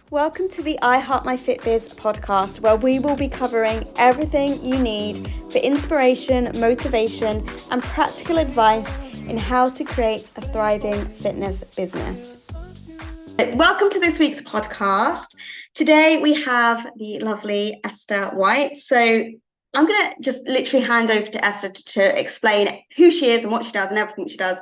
Welcome to the I Heart My Fitbiz podcast, where we will be covering everything you need for inspiration, motivation, and practical advice in how to create a thriving fitness business. Welcome to this week's podcast. Today we have the lovely Esther White. So I'm going to just literally hand over to Esther to explain who she is and what she does and everything she does.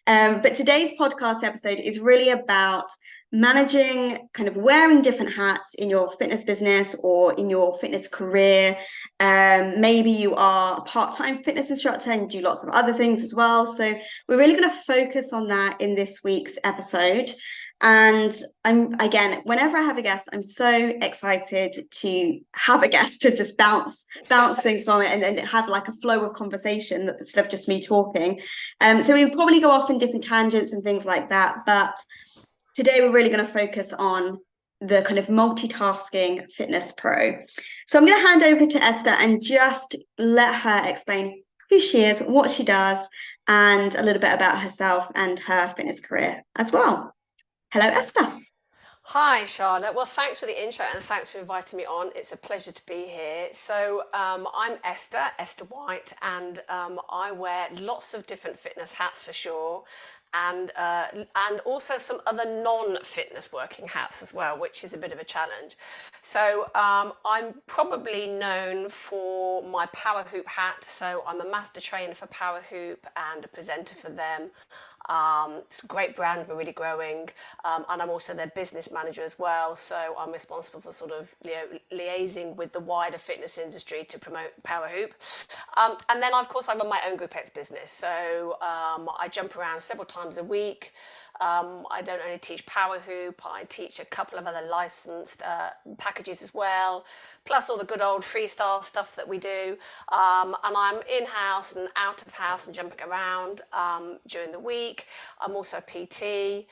But today's podcast episode is really about managing, kind of wearing different hats in your fitness business or in your fitness career. Maybe you are a part-time fitness instructor and you do lots of other things as well. So we're really going to focus on that in this week's episode. And whenever I have a guest, I'm so excited to have a guest to just bounce things from it and have like a flow of conversation instead of just me talking. So we probably go off in different tangents and things like that. But today we're really going to focus on the kind of multitasking fitness pro. So I'm going to hand over to Esther and just let her explain who she is, what she does, and a little bit about herself and her fitness career as well. Hello, Esther. Hi, Charlotte. Well, thanks for the intro and thanks for inviting me on. It's a pleasure to be here. So I'm Esther White, and I wear lots of different fitness hats for sure, and also some other non-fitness working hats as well, which is a bit of a challenge. So I'm probably known for my power hoop hat. So I'm a master trainer for power hoop and a presenter for them. It's a great brand, we're really growing, and I'm also their business manager as well, so I'm responsible for sort of liaising with the wider fitness industry to promote power hoop. And then of course I run my own Group X business, so I jump around several times a week. I don't only teach power hoop, I teach a couple of other licensed packages as well, plus all the good old freestyle stuff that we do. And I'm in-house and out of house and jumping around during the week. I'm also a PT.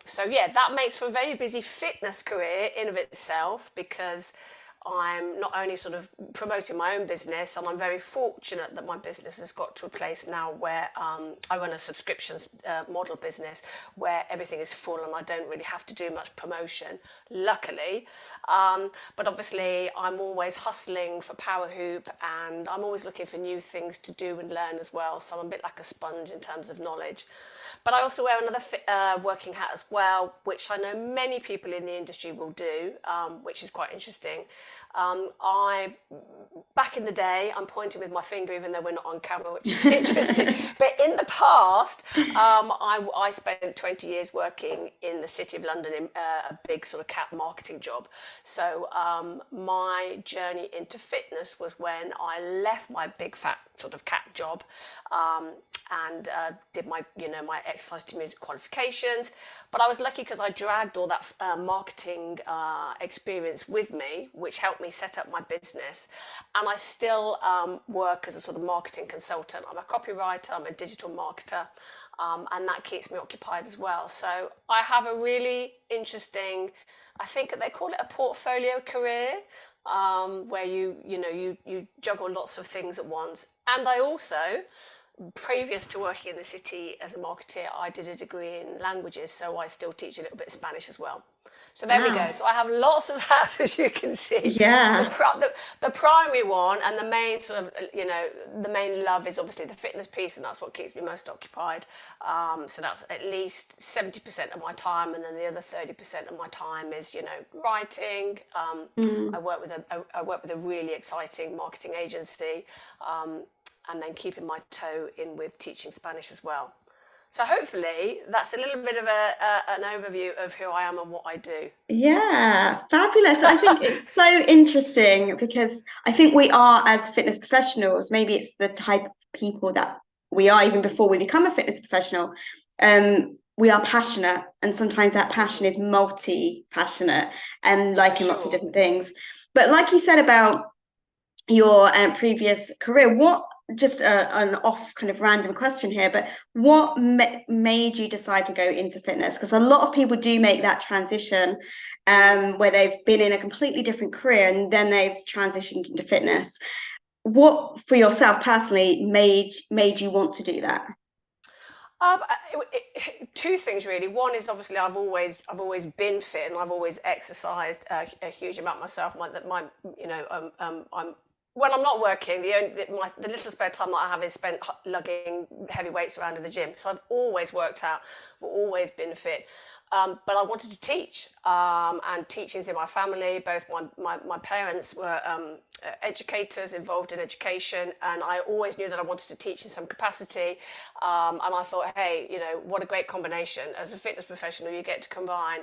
So yeah, that makes for a very busy fitness career in of itself, because I'm not only sort of promoting my own business, and I'm very fortunate that my business has got to a place now where I run a subscriptions model business where everything is full and I don't really have to do much promotion, luckily. But obviously I'm always hustling for power hoop, and I'm always looking for new things to do and learn as well. So I'm a bit like a sponge in terms of knowledge. But I also wear another working hat as well, which I know many people in the industry will do, which is quite interesting. Back in the day, I'm pointing with my finger even though we're not on camera, which is interesting. But in the past, I spent 20 years working in the City of London in a big sort of cat marketing job. So my journey into fitness was when I left my big fat sort of cat job and did my exercise to music qualifications. But I was lucky because I dragged all that marketing experience with me, which helped me set up my business. And I still work as a sort of marketing consultant. I'm a copywriter, I'm a digital marketer, and that keeps me occupied as well. So I have a really interesting, I think they call it a portfolio career, where you juggle lots of things at once. And I also, previous to working in the city as a marketer, I did a degree in languages, so I still teach a little bit of Spanish as well. So there we go. So I have lots of hats, as you can see. Yeah. The primary one and the main sort of, the main love is obviously the fitness piece, and that's what keeps me most occupied. So that's at least 70% of my time, and then the other 30% of my time is, writing. I work with a really exciting marketing agency. And then keeping my toe in with teaching Spanish as well. So hopefully that's a little bit of an overview of who I am and what I do. Yeah, fabulous. I think it's so interesting because I think we are, as fitness professionals, maybe it's the type of people that we are even before we become a fitness professional. We are passionate, and sometimes that passion is multi-passionate and liking lots of different things. But like you said about your previous career, what, just an off kind of random question here, but what made you decide to go into fitness? Because a lot of people do make that transition where they've been in a completely different career and then they've transitioned into fitness. What, for yourself personally, made you want to do that? Two things really. One is obviously I've always been fit and I've always exercised a huge amount myself. My you know I'm when I'm not working, the little spare time that I have is spent lugging heavy weights around in the gym. So I've always worked out, I've always been fit. But I wanted to teach, and teaching's in my family. Both my parents were educators involved in education, and I always knew that I wanted to teach in some capacity. And I thought, hey, what a great combination. As a fitness professional, you get to combine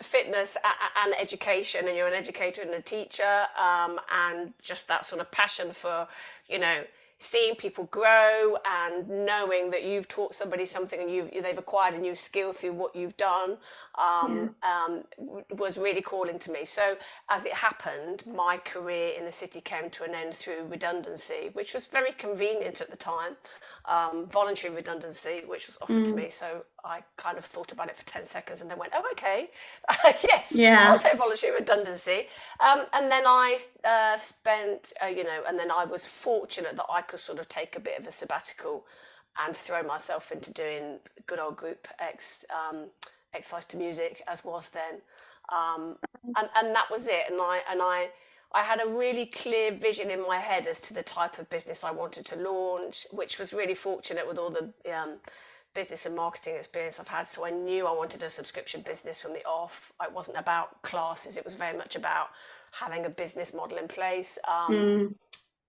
fitness and education, and you're an educator and a teacher, and just that sort of passion for, you know, seeing people grow and knowing that you've taught somebody something and they've acquired a new skill through what you've done, Yeah. was really calling to me. So as it happened, my career in the city came to an end through redundancy, which was very convenient at the time. Voluntary redundancy, which was offered to Mm. me. So I kind of thought about it for 10 seconds and then went, oh, okay, yes, I'll Yeah. take voluntary redundancy. And then I spent, and then I was fortunate that I could sort of take a bit of a sabbatical and throw myself into doing good old group exercise to music, as was then. And that was it. I had a really clear vision in my head as to the type of business I wanted to launch, which was really fortunate with all the business and marketing experience I've had. So I knew I wanted a subscription business from the off. It wasn't about classes. It was very much about having a business model in place. Mm.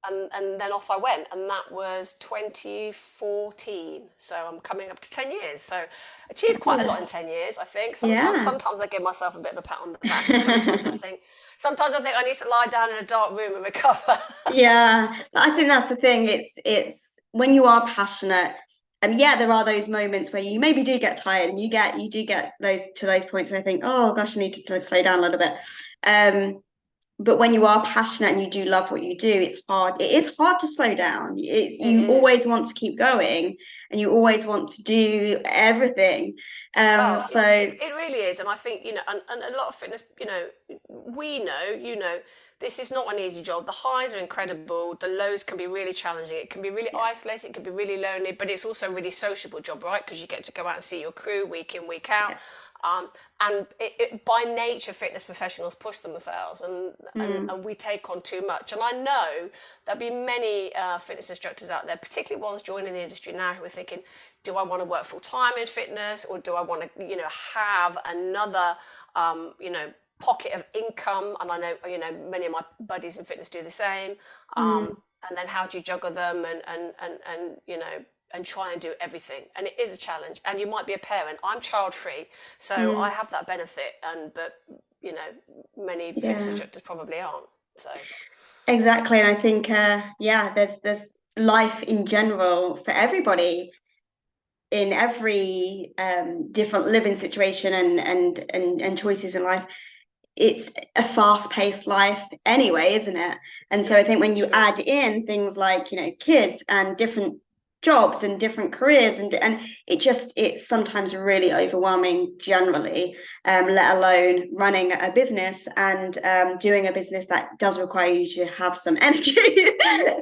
And then off I went, and that was 2014. So I'm coming up to 10 years. So achieved quite a lot in 10 Fabulous. years, I think. Sometimes, Yeah. sometimes I give myself a bit of a pat on the back, and sometimes I think I need to lie down in a dark room and recover. Yeah, I think that's the thing. It's when you are passionate, and yeah, there are those moments where you maybe do get tired, and you do get those points where I think, oh gosh, I need to slow down a little bit. Um, but when you are passionate and you do love what you do, it's hard. It is hard to slow down. It You is. always want to keep going, and you always want to do everything. Oh, So it really is. And I think, and a lot of fitness, we know, this is not an easy job. The highs are incredible. The lows can be really challenging. It can be really yeah, isolating. It can be really lonely, but it's also a really sociable job, right? Because you get to go out and see your crew week in, week out. yeah. And by nature, fitness professionals push themselves, Mm, and we take on too much. And I know there'll be many fitness instructors out there, particularly ones joining the industry now, who are thinking, do I want to work full time in fitness, or do I want to, have another, pocket of income? And I know, many of my buddies in fitness do the same. mm, And then how do you juggle them and try and do everything? And it is a challenge. And you might be a parent. I'm child free, so I mm, have that benefit. But many fitness yeah. instructors probably aren't. So Exactly, and I think yeah, there's life in general for everybody in every different living situation and choices in life. It's a fast-paced life anyway, isn't it? And so yeah, I think when you true. add in things like, kids and different jobs and different careers and it's sometimes really overwhelming generally, let alone running a business and doing a business that does require you to have some energy to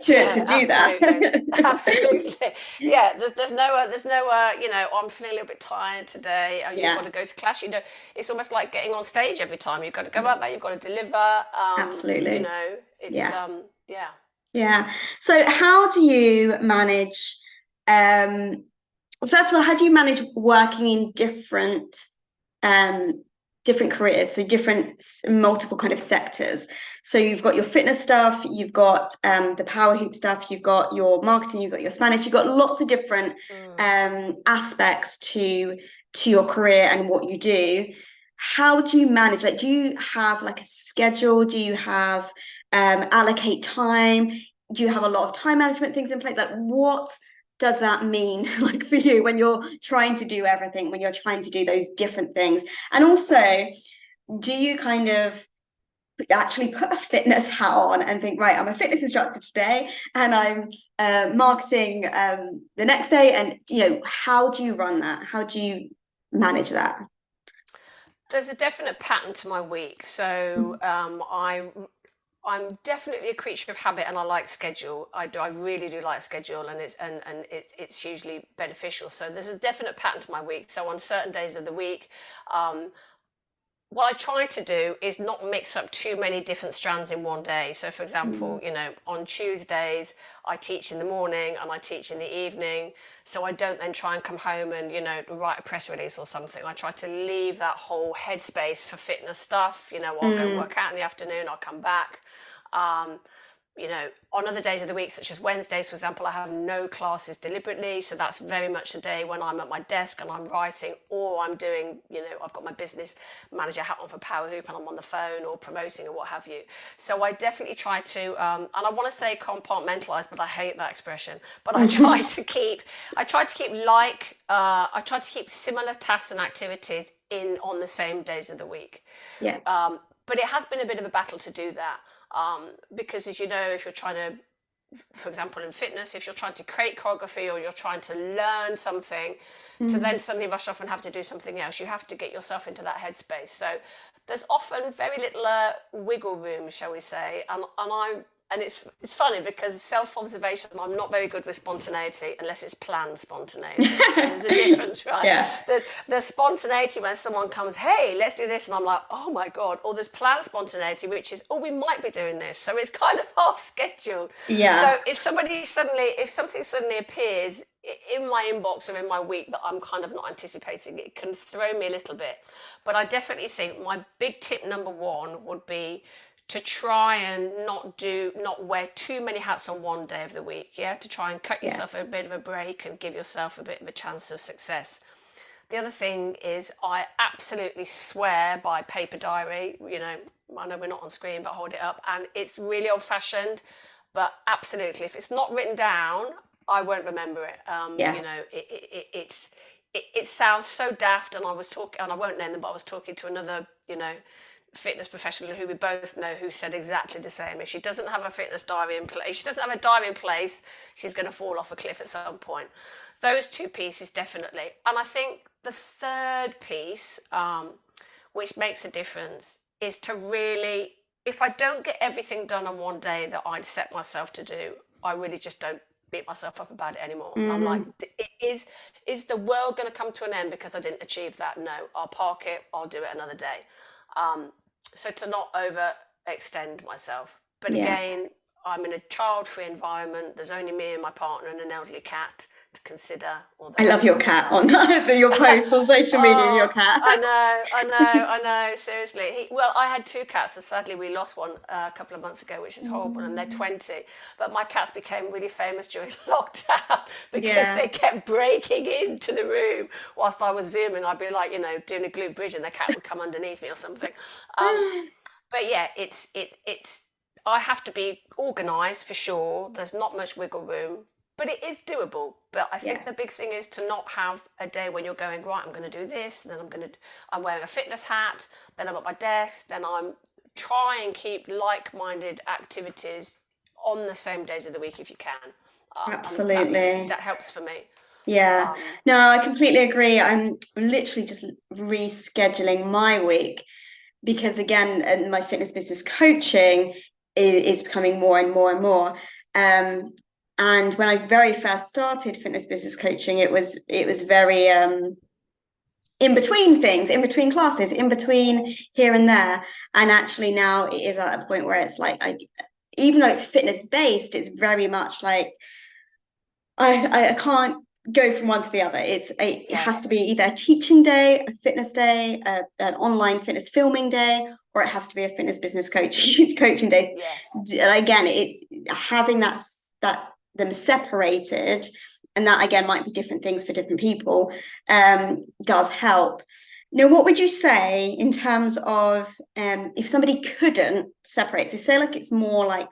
Yeah, do absolutely, that. absolutely. Yeah, there's no I'm feeling a little bit tired today. You've got Yeah, to go to class. It's almost like getting on stage every time. You've got to go yeah, out there. You've got to deliver. absolutely. It's Yeah. yeah. Yeah. So how do you manage, um, first of all, how do you manage working in um, different careers, so multiple kind of sectors? So you've got your fitness stuff, you've got the power hoop stuff, you've got your marketing, you've got your Spanish, you've got lots of different Mm. aspects to your career and what you do. How do you manage? Like, do you have like a schedule? Do you have allocate time? Do you have a lot of time management things in place? Like, what does that mean like for you when you're trying to do everything, when you're trying to do those different things? And also, do you kind of actually put a fitness hat on and think, right, I'm a fitness instructor today and I'm marketing the next day? And how do you run that? How do you manage that? There's a definite pattern to my week. So I I'm definitely a creature of habit, and I like schedule. I really do like schedule, and it's hugely beneficial. So there's a definite pattern to my week. So on certain days of the week, um, what I try to do is not mix up too many different strands in one day. So, for example, Mm. on Tuesdays, I teach in the morning and I teach in the evening. So I don't then try and come home and, write a press release or something. I try to leave that whole headspace for fitness stuff. I'll go Mm. work out in the afternoon, I'll come back. Um, on other days of the week, such as Wednesdays, for example, I have no classes deliberately. So that's very much a day when I'm at my desk and I'm writing, or I'm doing, I've got my business manager hat on for Power Hoop and I'm on the phone or promoting or what have you. So I definitely try to, and I want to say compartmentalize, but I hate that expression. But I try to keep I try to keep similar tasks and activities in on the same days of the week. Yeah. But it has been a bit of a battle to do that, because, as you know, if you're trying to, for example, in fitness, if you're trying to create choreography or you're trying to learn something, to then Mm. suddenly rush off and have to do something else, you have to get yourself into that headspace. So there's often very little wiggle room, shall we say, and it's funny because self-observation, I'm not very good with spontaneity unless it's planned spontaneity. So there's a difference, right? Yeah. There's spontaneity when someone comes, hey, let's do this, and I'm like, oh my god. Or there's planned spontaneity, which is, oh, we might be doing this, so it's kind of half scheduled. Yeah. So if something suddenly appears in my inbox or in my week that I'm kind of not anticipating, it can throw me a little bit. But I definitely think my big tip number one would be to try and not wear too many hats on one day of the week. Yeah, to try and cut Yeah. yourself a bit of a break and give yourself a bit of a chance of success. The other thing is I absolutely swear by paper diary. I know we're not on screen, but hold it up, and it's really old fashioned, but absolutely, if it's not written down, I won't remember it. Yeah. It sounds so daft, and I won't name them, but I was talking to another, fitness professional who we both know, who said exactly the same. If she doesn't have a fitness diary in place, she doesn't have a diary in place, she's going to fall off a cliff at some point. Those two pieces definitely, and I think the third piece, which makes a difference, is to really, if I don't get everything done on one day that I'd set myself to do, I really just don't beat myself up about it anymore. I'm like, Mm. is the world going to come to an end because I didn't achieve that? No, I'll park it, I'll do it another day. Um, so to not overextend myself. But Yeah. again, I'm in a child-free environment. There's only me and my partner and an elderly cat to consider. I Although love your cat on your posts on social media of your oh, cat. I know. Seriously, well, I had two cats, so sadly we lost one a couple of months ago, which is horrible, and they're Mm. 20. But my cats became really famous during lockdown because Yeah. they kept breaking into the room whilst I was zooming. I'd be like, doing a glute bridge, and the cat would come underneath me or something. Um, but yeah, it's I have to be organised for sure. There's not much wiggle room, but it is doable. But I Yeah. think the big thing is to not have a day when you're going, right, I'm going to do this, then I'm wearing a fitness hat, then I'm at my desk, then I'm try and keep like-minded activities on the same days of the week if you can. And Absolutely. that helps for me. Yeah. Um, No, I completely agree. I'm literally just rescheduling my week because again, my fitness business coaching is becoming more and more and more. And when I very first started fitness business coaching, it was very in between things, in between classes, in between here and there. And actually now it is at a point where it's like even though it's fitness based, it's very much like I can't go from one to the other. It yeah, has to be either a teaching day, a fitness day, an online fitness filming day, or it has to be a fitness business coaching day. yeah, And again, it's having that them separated, and that again might be different things for different people. Does help. Now, what would you say in terms of if somebody couldn't separate? So say like it's more like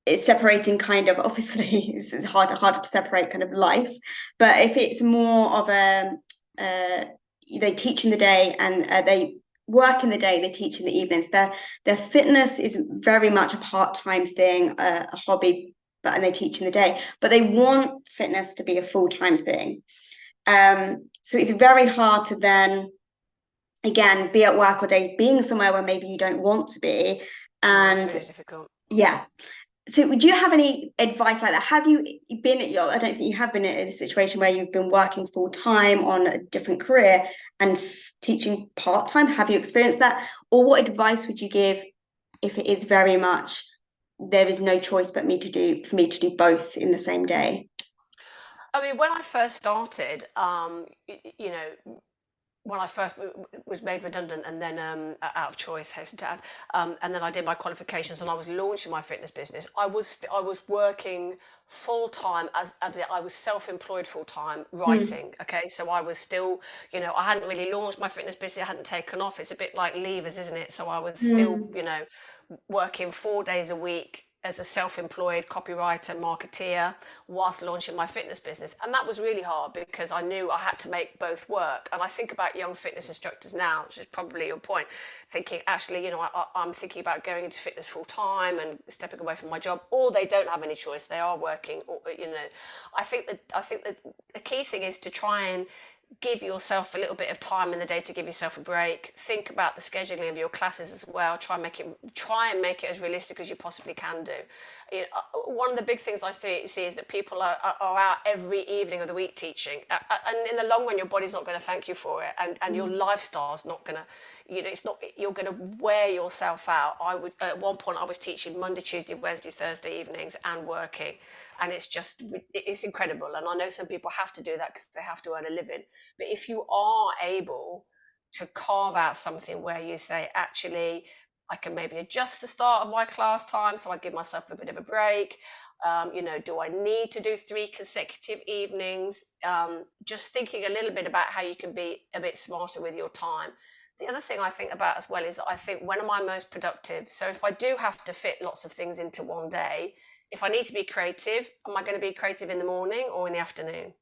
it's separating kind of obviously it's harder to separate kind of life, but if it's more of uh, they teach in the day and they work in the day, they teach in the evenings, their fitness is very much a part-time thing, a hobby, but and they teach in the day, but they want fitness to be a full-time thing. So it's very hard to then again, be at work all day, being somewhere where maybe you don't want to be. It's And really difficult. yeah. So do you have any advice like that? Have you been at your, I don't think you have been in a situation where you've been working full time on a different career and teaching part time. Have you experienced that? Or what advice would you give if it is very much there is no choice but for me to do both in the same day? I mean, when I first started, you know, when I first was made redundant and then out of choice, hasten to add, and then I did my qualifications and I was launching my fitness business. I was working full time as I was self-employed full time Mm, writing. Okay, so I was still, you know, I hadn't really launched my fitness business. I hadn't taken off. It's a bit like levers, isn't it? So I was still, mm, you know, working 4 days a week as a self-employed copywriter, marketeer, whilst launching my fitness business. And that was really hard because I knew I had to make both work. And I think about young fitness instructors now, which is probably your point, thinking, actually, you know, I'm thinking about going into fitness full time and stepping away from my job, or they don't have any choice. They are working, or, you know, I think that the key thing is to try and give yourself a little bit of time in the day to give yourself a break. Think about the scheduling of your classes as well. Try and make it as realistic as you possibly can do. You know, one of the big things I see is that people are out every evening of the week teaching, and in the long run, your body's not going to thank you for it, and your mm. lifestyle's not going to, you know, it's not. You're going to wear yourself out. I would at one point I was teaching Monday, Tuesday, Wednesday, Thursday evenings and working, and it's incredible. And I know some people have to do that because they have to earn a living. But if you are able to carve out something where you say, actually, I can maybe adjust the start of my class time so I give myself a bit of a break. You know, do I need to do 3 consecutive evenings? Just thinking a little bit about how you can be a bit smarter with your time. The other thing I think about as well is that I think, when am I most productive? So if I do have to fit lots of things into one day, if I need to be creative, am I going to be creative in the morning or in the afternoon?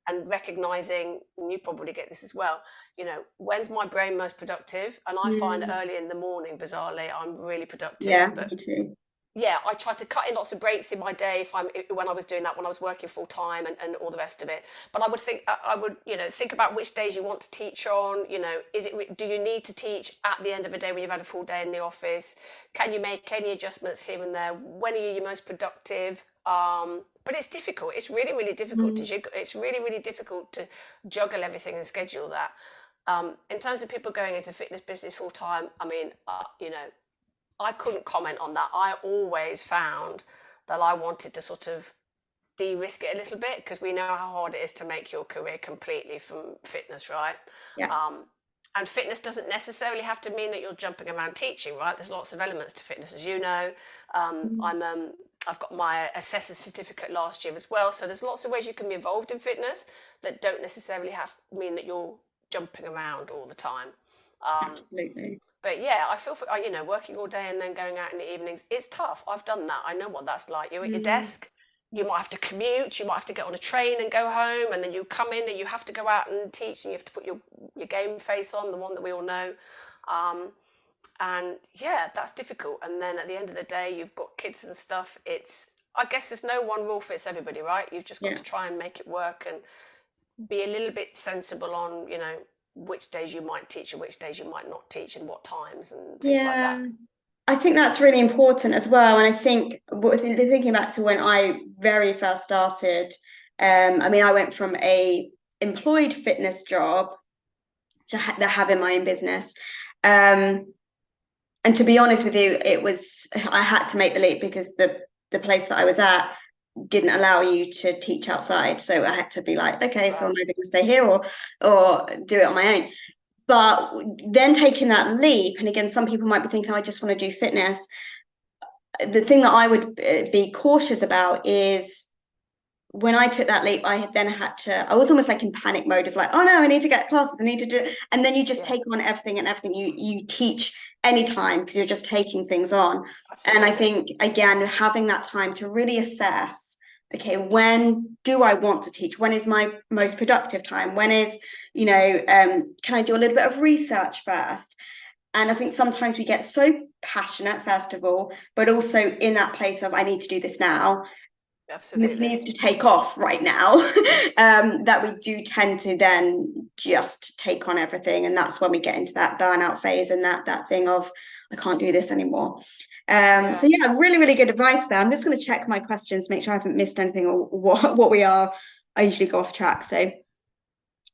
And recognizing, and you probably get this as well, you know, when's my brain most productive? And I find Mm. early in the morning, bizarrely, I'm really Yeah, productive. But me too. yeah, I try to cut in lots of breaks in my day if I'm when I was doing that, when I was working full time, and all the rest of it. But I would think, I would, you know, think about which days you want to teach on. You know, do you need to teach at the end of a day when you've had a full day in the office? Can you make any adjustments here and there? When are you your most productive? But it's difficult. It's really, really difficult to Mm. juggle. It's really, really difficult to juggle everything and schedule that. In terms of people going into fitness business full time, I mean, you know, I couldn't comment on that. I always found that I wanted to sort of de-risk it a little bit, because we know how hard it is to make your career completely from fitness, right? Yeah. Um, and fitness doesn't necessarily have to mean that you're jumping around teaching, right? There's lots of elements to fitness, as you know. Mm. I've got my assessor certificate last year as well, so there's lots of ways you can be involved in fitness that don't necessarily have mean that you're jumping around all the time. Um, Absolutely. but yeah, I feel for, you know, working all day and then going out in the evenings. It's tough. I've done that. I know what that's like. You're at your Mm. desk. You might have to commute. You might have to get on a train and go home, and then you come in and you have to go out and teach, and you have to put your game face on, the one that we all know. Um, and yeah, that's difficult. And then at the end of the day, you've got kids and stuff. I guess there's no one rule fits everybody, right? You've just got Yeah. to try and make it work and be a little bit sensible on, you know, which days you might teach and which days you might not teach and what times and things like that. Yeah. I think that's really important as well. And I think thinking back to when I very first started, I mean, I went from a employed fitness job to having my own business. Um, and to be honest with you, I had to make the leap because the place that I was at didn't allow you to teach outside. So I had to be like, okay, so I'm Right. either going to stay here or do it on my own. But then taking that leap, and again, some people might be thinking, I just want to do fitness. The thing that I would be cautious about is when I took that leap, I was almost like in panic mode of like, oh no, I need to get classes, I need to do it. And then you just Yeah, take on everything and everything. You teach anytime because you're just taking things on. And I absolutely. think, again, having that time to really assess, okay, when do I want to teach? When is my most productive time? When is, can I do a little bit of research first? And I think sometimes we get so passionate, first of all, but also in that place of, I need to do this now, this Absolutely. needs to take off right now, that we do tend to then just take on everything, and that's when we get into that burnout phase and that thing of I can't do this anymore. So Yeah. yeah, really, really good advice there. I'm just going to check my questions, make sure I haven't missed anything or what we are. I usually go off track. So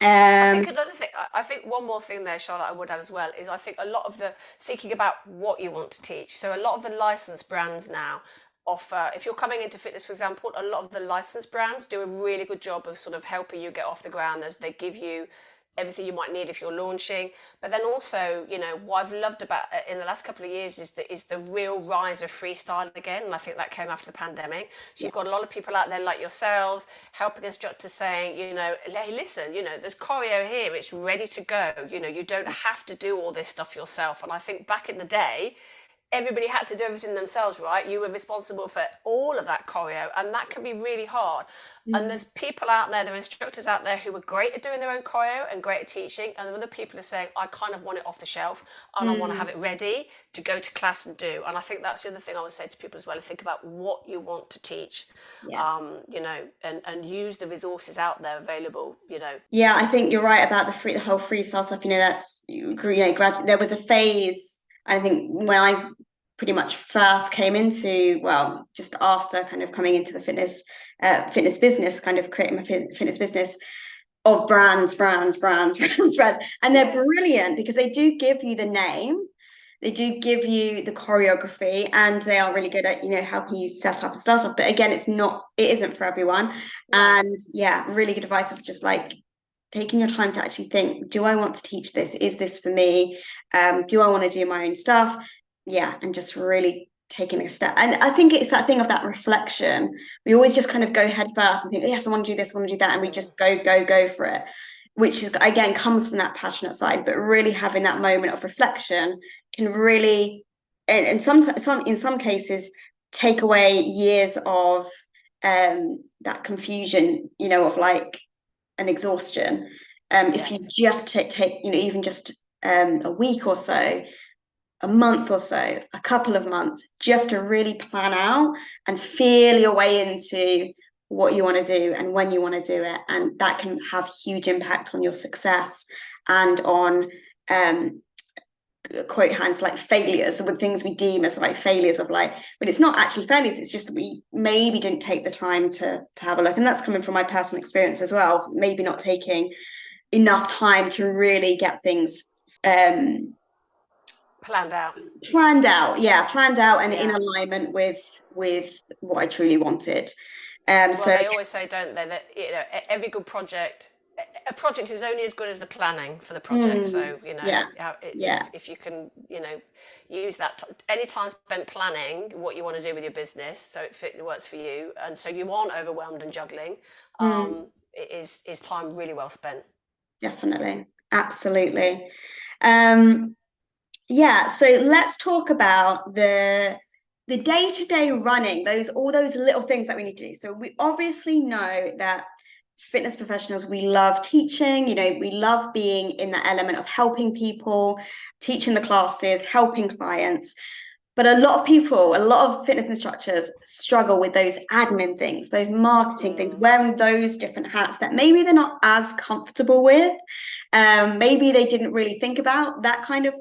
I um, think another thing, I think one more thing there, Charlotte, I would add as well, is I think a lot of the thinking about what you want to teach. So a lot of the licensed brands now offer, if you're coming into fitness, for example, a lot of the licensed brands do a really good job of sort of helping you get off the ground as they give you everything you might need if you're launching. But then also, what I've loved about in the last couple of years is the real rise of freestyle again, and I think that came after the pandemic. So yeah. you've got a lot of people out there like yourselves helping instructors saying, hey, listen, there's choreo here, it's ready to go. You don't have to do all this stuff yourself. And I think back in the day, everybody had to do everything themselves, right? You were responsible for all of that choreo, and that can be really hard. And Mm. there's people out there, there are instructors out there who are great at doing their own choreo and great at teaching, and other people are saying, I kind of want it off the shelf and I want to have Mm. it ready to go to class and do. And I think that's the other thing I would say to people as well: think about what you want to teach, Yeah. and use the resources out there available. Yeah, I think you're right about the whole freestyle stuff. That's there was a phase. I think when I pretty much first came into, well, just after kind of coming into the fitness business, kind of creating my fitness business of brands, and they're Yeah. brilliant because they do give you the name. They do give you the choreography, and they are really good at helping you set up a startup. But again, it isn't for everyone. No. And yeah, really good advice of just like taking your time to actually think, do I want to teach this? Is this for me? Do I want to do my own stuff? Yeah, and just really taking a step. And I think it's that thing of that reflection. We always just kind of go head first and think, yes, I want to do this, I want to do that, and we Mm. just go for it, which is again comes from that passionate side. But really having that moment of reflection can really, and in some cases, take away years of that confusion, of like an exhaustion. If Yeah. you just take even just a week or so, a month or so, a couple of months, just to really plan out and feel your way into what you want to do and when you want to do it. And that can have huge impact on your success and on quote hands like failures with things we deem as like failures of like, but it's not actually failures, it's just that we maybe didn't take the time to have a look. And that's coming from my personal experience as well, maybe not taking enough time to really get things um Planned out. planned out and in Yeah. alignment with what I truly wanted. Well, So they always say, don't they, that every good project, a project is only as good as the planning for the project. mm, So yeah, if yeah, you can use that any time spent planning what you want to do with your business, so it works for you, and so you aren't overwhelmed and juggling. mm, It is time really well spent. definitely, absolutely. um Yeah, so let's talk about the day-to-day running, all those little things that we need to do. So we obviously know that fitness professionals, we love teaching, we love being in the element of helping people, teaching the classes, helping clients. But a lot of fitness instructors struggle with those admin things, those marketing things, Mm. wearing those different hats that maybe they're not as comfortable with. Maybe they didn't really think about that kind of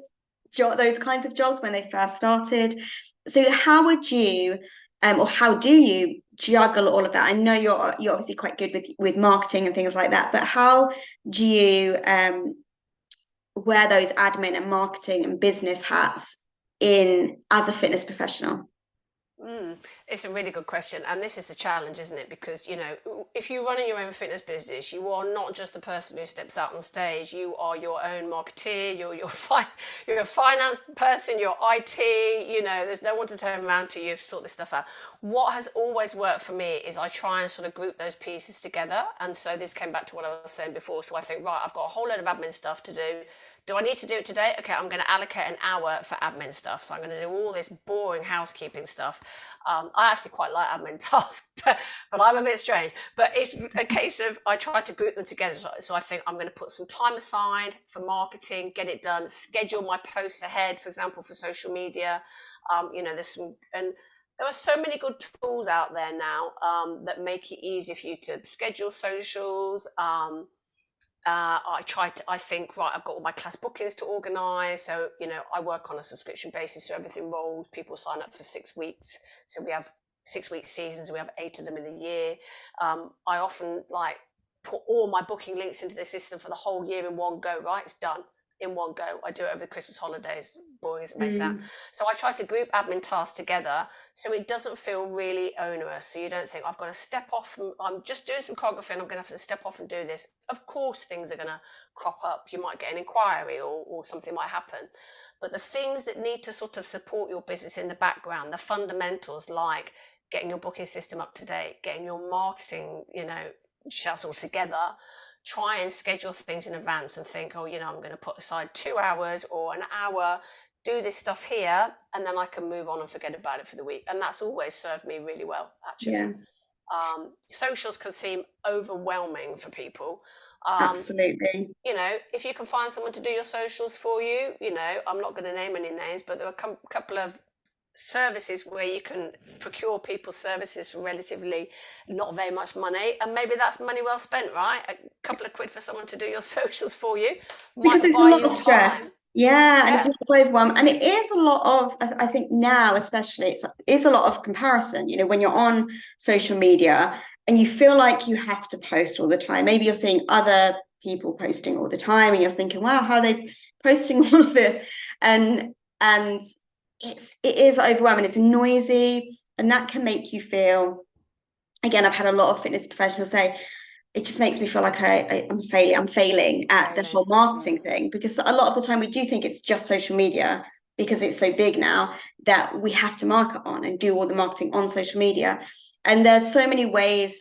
those kinds of jobs when they first started. So how would you, or how do you juggle all of that? I know you're obviously quite good with marketing and things like that, but how do you wear those admin and marketing and business hats in as a fitness professional? Mm, it's a really good question, and this is the challenge, isn't it? Because if you're running your own fitness business, you are not just the person who steps out on stage. You are your own marketeer. You're a finance person. You're IT. There's no one to turn around to you to sort this stuff out. What has always worked for me is I try and sort of group those pieces together, and so this came back to what I was saying before. So I think, right, I've got a whole load of admin stuff to do. Do I need to do it today? Okay, I'm going to allocate an hour for admin stuff. So I'm going to do all this boring housekeeping stuff. I actually quite like admin tasks, but I'm a bit strange. But it's a case of I try to group them together. So I think I'm going to put some time aside for marketing, get it done, schedule my posts ahead, for example, for social media. There's some, and There are so many good tools out there now that make it easier for you to schedule socials. I think, right, I've got all my class bookings to organise. So, I work on a subscription basis, so everything rolls. People sign up for 6 weeks. So we have 6 week seasons, we have 8 of them in a year. I often put all my booking links into the system for the whole year in one go, right? It's done in one go. I do it over the Christmas holidays. Boring as it may sound. So I try to group admin tasks together so it doesn't feel really onerous. So you don't think I've got to step off from, I'm just doing some choreography and I'm going to have to step off and do this. Of course, things are going to crop up. You might get an inquiry or something might happen. But the things that need to sort of support your business in the background, the fundamentals like getting your booking system up to date, getting your marketing, shells all together, try and schedule things in advance and think, I'm going to put aside 2 hours or an hour, do this stuff here, and then I can move on and forget about it for the week. And that's always served me really well, actually. Yeah. Socials can seem overwhelming for people. Absolutely. If you can find someone to do your socials for you, I'm not going to name any names, but there are a couple of services where you can procure people's services for relatively not very much money, and maybe that's money well spent, right? A couple of quid for someone to do your socials for you, because it's a lot of stress. Yeah, and it's a lot of overwhelm, and it is a lot of, I think now especially, it's a lot of comparison. When you're on social media and you feel like you have to post all the time, maybe you're seeing other people posting all the time and you're thinking, wow, how are they posting all of this? And it is overwhelming, it's noisy, and that can make you feel, again, I've had a lot of fitness professionals say, it just makes me feel like I'm failing at the whole marketing thing, because a lot of the time we do think it's just social media because it's so big now that we have to market on and do all the marketing on social media. And there's so many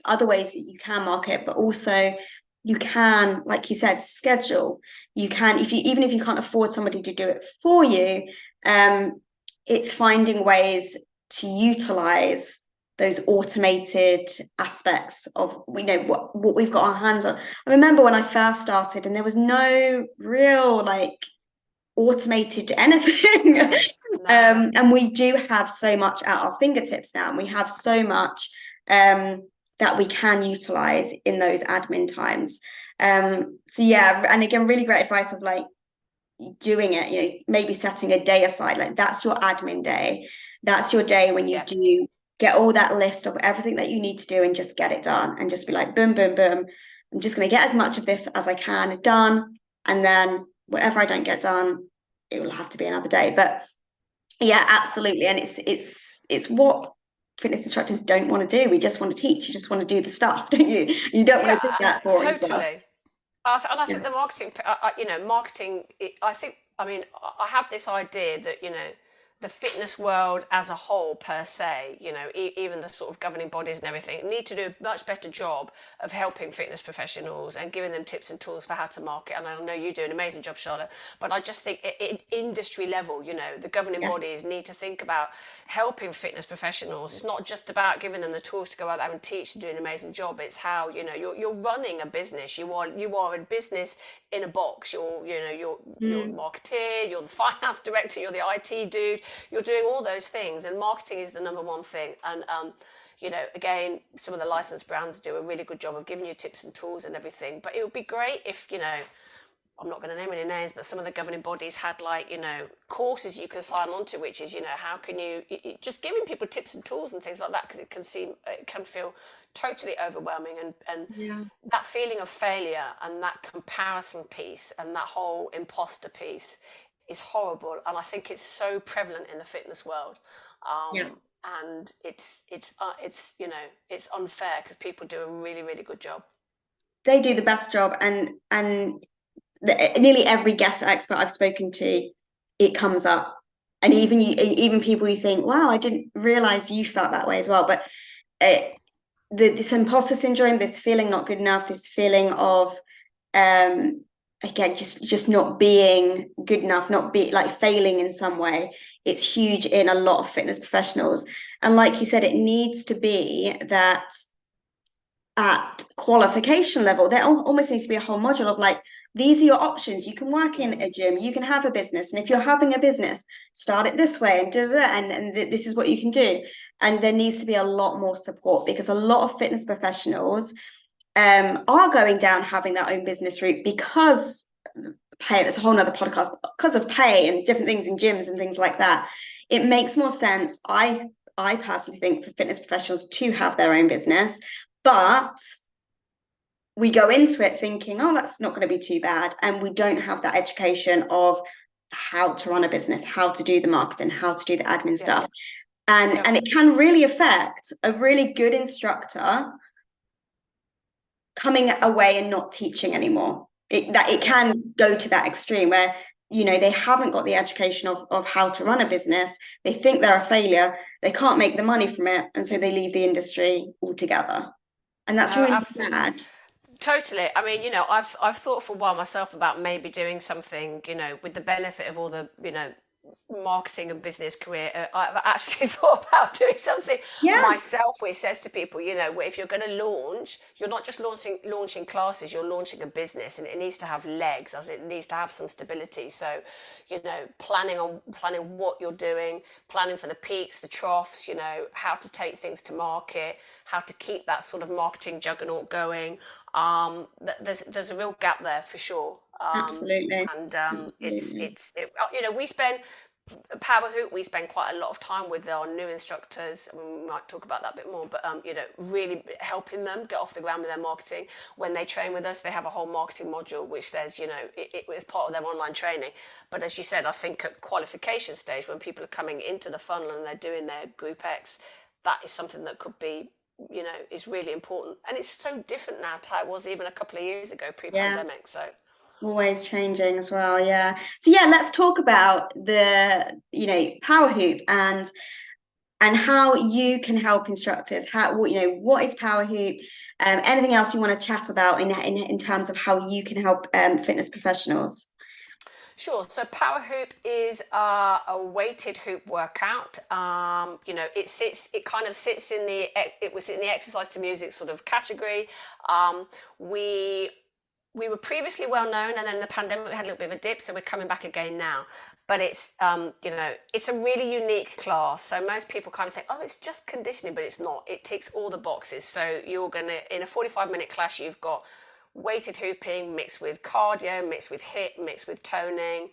other ways that you can market, but also you can, like you said, schedule. You can, even if you can't afford somebody to do it for you, it's finding ways to utilize those automated aspects of what we've got our hands on. I remember when I first started and there was no real automated anything. No. And we do have so much at our fingertips now, and we have so much that we can utilize in those admin times. So yeah, and again, really great advice of doing it, maybe setting a day aside, that's your admin day. That's your day when you do get all that list of everything that you need to do and just get it done, and just be like, boom, boom, boom. I'm just going to get as much of this as I can done. And then whatever I don't get done, it will have to be another day. But yeah, absolutely. And it's what fitness instructors don't want to do. We just want to teach. You just want to do the stuff, don't you? You don't want to do that boring totally stuff. And I think the marketing, I have this idea that, the fitness world as a whole per se, even the sort of governing bodies and everything, need to do a much better job of helping fitness professionals and giving them tips and tools for how to market. And I know you do an amazing job, Charlotte, but I just think at industry level, the governing bodies need to think about helping fitness professionals. It's not just about giving them the tools to go out there and teach and do an amazing job. It's how, you're running a business. You are a business in a box. You're a marketeer, you're the finance director, you're the IT dude, you're doing all those things, and marketing is the number one thing. And again, some of the licensed brands do a really good job of giving you tips and tools and everything. But it would be great if, I'm not going to name any names, but some of the governing bodies had courses you can sign on to, which is, how can you just giving people tips and tools and things like that, because it can feel totally overwhelming, and that feeling of failure and that comparison piece and that whole imposter piece is horrible. And I think it's so prevalent in the fitness world. And it's unfair because people do a really, really good job. They do the best job, and nearly every guest expert I've spoken to, it comes up. And even people you think, wow, I didn't realize you felt that way as well. But this imposter syndrome, this feeling not good enough, this feeling of again, just not being good enough, not be failing in some way, it's huge in a lot of fitness professionals. And like you said, it needs to be that at qualification level, there almost needs to be a whole module of these are your options. You can work in a gym, you can have a business, and if you're having a business, start it this way, and this is what you can do. and there needs to be a lot more support, because a lot of fitness professionals are going down having their own business route because pay. That's a whole nother podcast, because of pay and different things in gyms and things like that. It makes more sense, I personally think, for fitness professionals to have their own business, but we go into it thinking, oh, that's not going to be too bad, and we don't have that education of how to run a business, how to do the marketing, how to do the admin Yeah. stuff. And it can really affect a really good instructor coming away and not teaching anymore. It can go to that extreme where, they haven't got the education of how to run a business. They think they're a failure. They can't make the money from it, and so they leave the industry altogether. And that's No, really absolutely. sad. Totally. I mean, I've thought for a while myself about maybe doing something, with the benefit of all the, marketing and business career. I've actually thought about doing something Yeah, myself, which says to people, if you're going to launch, you're not just launching classes, you're launching a business, and it needs to have legs, as it needs to have some stability. So, planning what you're doing, planning for the peaks, the troughs, how to take things to market, how to keep that sort of marketing juggernaut going. There's a real gap there for sure. absolutely. And Absolutely. we spend Power Hoop, we spend quite a lot of time with our new instructors, and we might talk about that a bit more, but really helping them get off the ground with their marketing. When they train with us, they have a whole marketing module which says, it is part of their online training. But as you said, I think at qualification stage, when people are coming into the funnel and they're doing their Group X, that is something that could be, is really important. And it's so different now to how it was even a couple of years ago, Yeah, pre-pandemic. So always changing as well. Yeah. So yeah, let's talk about the, power hoop and how you can help instructors. What is power hoop? Anything else you want to chat about in terms of how you can help fitness professionals? sure. So power hoop is a weighted hoop workout. It kind of sits in it was in the exercise to music sort of category. We we were previously well known, and then the pandemic we had a little bit of a dip, so we're coming back again now. But it's a really unique class. So most people kind of say, oh, it's just conditioning, but it's not. It ticks all the boxes. So you're gonna, in a 45-minute class, you've got weighted hooping mixed with cardio, mixed with HIIT, mixed with toning.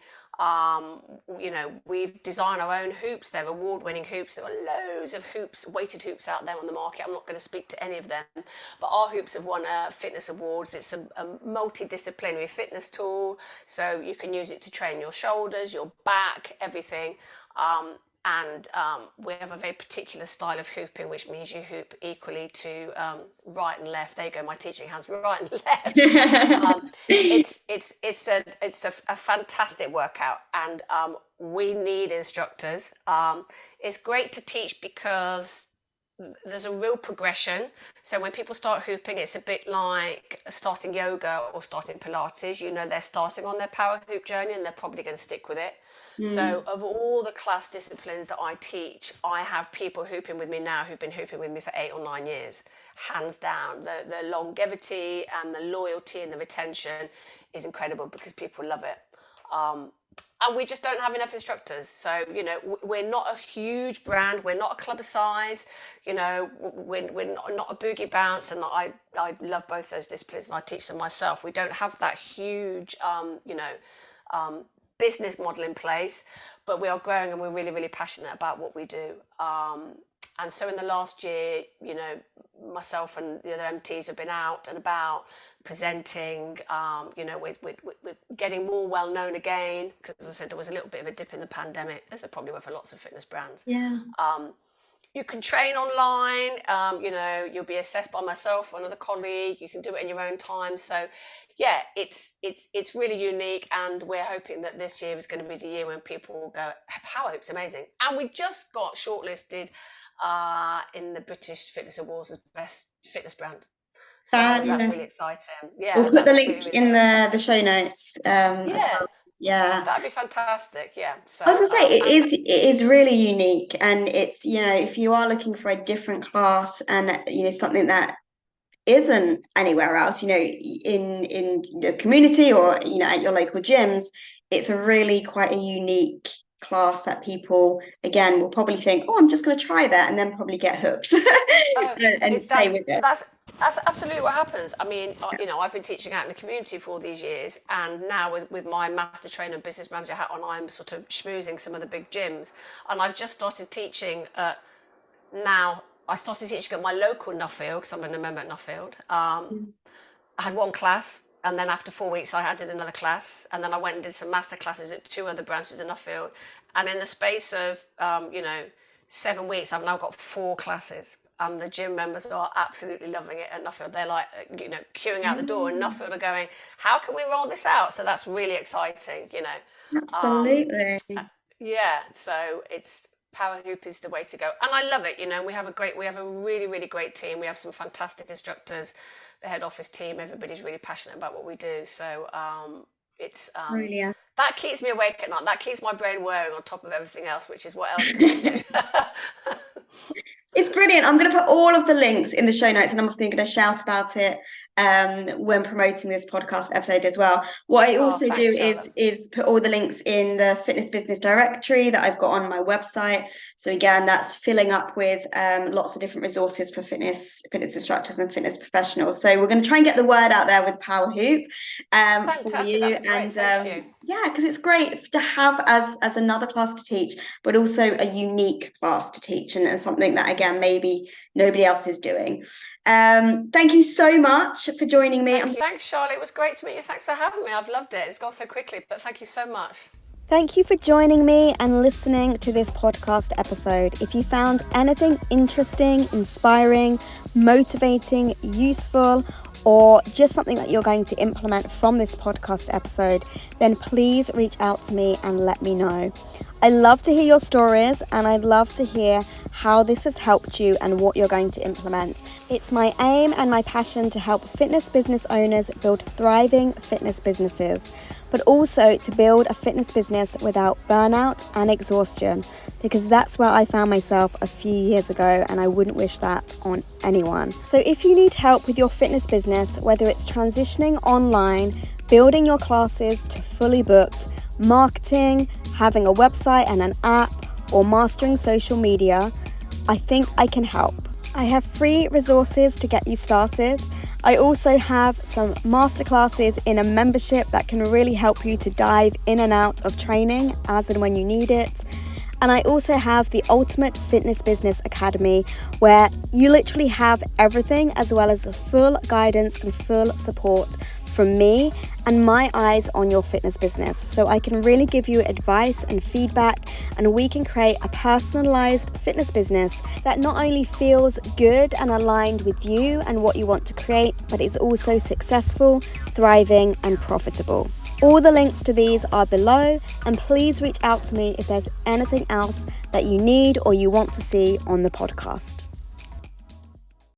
We've designed our own hoops. They're award-winning hoops. There are loads of hoops, weighted hoops out there on the market. I'm not going to speak to any of them, but our hoops have won fitness awards. It's a multidisciplinary fitness tool, so you can use it to train your shoulders, your back, everything. And we have a very particular style of hooping, which means you hoop equally to right and left. There you go, my teaching hands, right and left. It's a fantastic workout, and we need instructors. It's great to teach because there's a real progression. So when people start hooping, it's a bit like starting yoga or starting Pilates. They're starting on their power hoop journey, and they're probably going to stick with it. So of all the class disciplines that I teach, I have people hooping with me now who've been hooping with me for 8 or 9 years. Hands down, the longevity and the loyalty and the retention is incredible because people love it. And we just don't have enough instructors. So, we're not a huge brand. We're not a club size. We're not a boogie bounce. And I love both those disciplines, and I teach them myself. We don't have that huge, business model in place, but we are growing, and we're really, really passionate about what we do. And so in the last year, myself and the other MTs have been out and about presenting. We're getting more well known again, because as I said, there was a little bit of a dip in the pandemic, as there probably were for lots of fitness brands. Yeah. You can train online. You'll be assessed by myself or another colleague. You can do it in your own time. So, yeah, it's really unique, and we're hoping that this year is going to be the year when people will go, Power Hoop's amazing. And we just got shortlisted in the British Fitness Awards as best fitness brand. So that's really Fabulous. exciting. We'll Yeah, put the that's really, link really in exciting. the show notes as Yeah, well. Yeah. that'd be fantastic. Yeah. I was So gonna say and it is really unique, and it's, if you are looking for a different class and something that isn't anywhere else, in the community or at your local gyms, it's a really quite a unique class that people, again, will probably think, oh, I'm just going to try that, and then probably get hooked Oh, and it stay does. with it. That's absolutely what happens. I mean, I've been teaching out in the community for all these years, and now with my master trainer and business manager hat on, I'm sort of schmoozing some of the big gyms, and I've just started teaching. Now I started teaching at my local Nuffield because I'm a member at Nuffield. I had one class, and then after 4 weeks, I added another class, and then I went and did some master classes at two other branches in Nuffield, and in the space of 7 weeks, I've now got four classes. And the gym members are absolutely loving it at Nuffield. They're like, queuing out the door, and Nuffield are going, how can we roll this out? So that's really exciting. Absolutely. Yeah, so it's power hoop is the way to go, and I love it. We have a really, really great team. We have some fantastic instructors, the head office team. Everybody's really passionate about what we do. So it's Brilliant. that keeps me awake at night. That keeps my brain whirring on top of everything else, which is what else can I do? It's brilliant. I'm going to put all of the links in the show notes, and I'm also going to shout about it when promoting this podcast episode as well. What I also do Thanks, Charlotte. is put all the links in the fitness business directory that I've got on my website. So again, that's filling up with lots of different resources for fitness instructors and fitness professionals. So we're going to try and get the word out there with Power Hoop for you. That'd be great. Thank you. Yeah, because it's great to have as another class to teach, but also a unique class to teach, and something that, again, maybe nobody else is doing. Thank you so much for joining me. Thanks, Charlotte. It was great to meet you. Thanks for having me. I've loved it. It's gone so quickly, but thank you so much. Thank you for joining me and listening to this podcast episode. If you found anything interesting, inspiring, motivating, useful, or just something that you're going to implement from this podcast episode, then please reach out to me and let me know. I love to hear your stories, and I'd love to hear how this has helped you and what you're going to implement. It's my aim and my passion to help fitness business owners build thriving fitness businesses, but also to build a fitness business without burnout and exhaustion, because that's where I found myself a few years ago, and I wouldn't wish that on anyone. So if you need help with your fitness business, whether it's transitioning online, building your classes to fully booked, marketing, having a website and an app, or mastering social media, I think I can help. I have free resources to get you started. I also have some masterclasses in a membership that can really help you to dive in and out of training as and when you need it. And I also have the Ultimate Fitness Business Academy, where you literally have everything, as well as full guidance and full support from me and my eyes on your fitness business. So I can really give you advice and feedback, and we can create a personalized fitness business that not only feels good and aligned with you and what you want to create, but is also successful, thriving, and profitable. All the links to these are below, and please reach out to me if there's anything else that you need or you want to see on the podcast.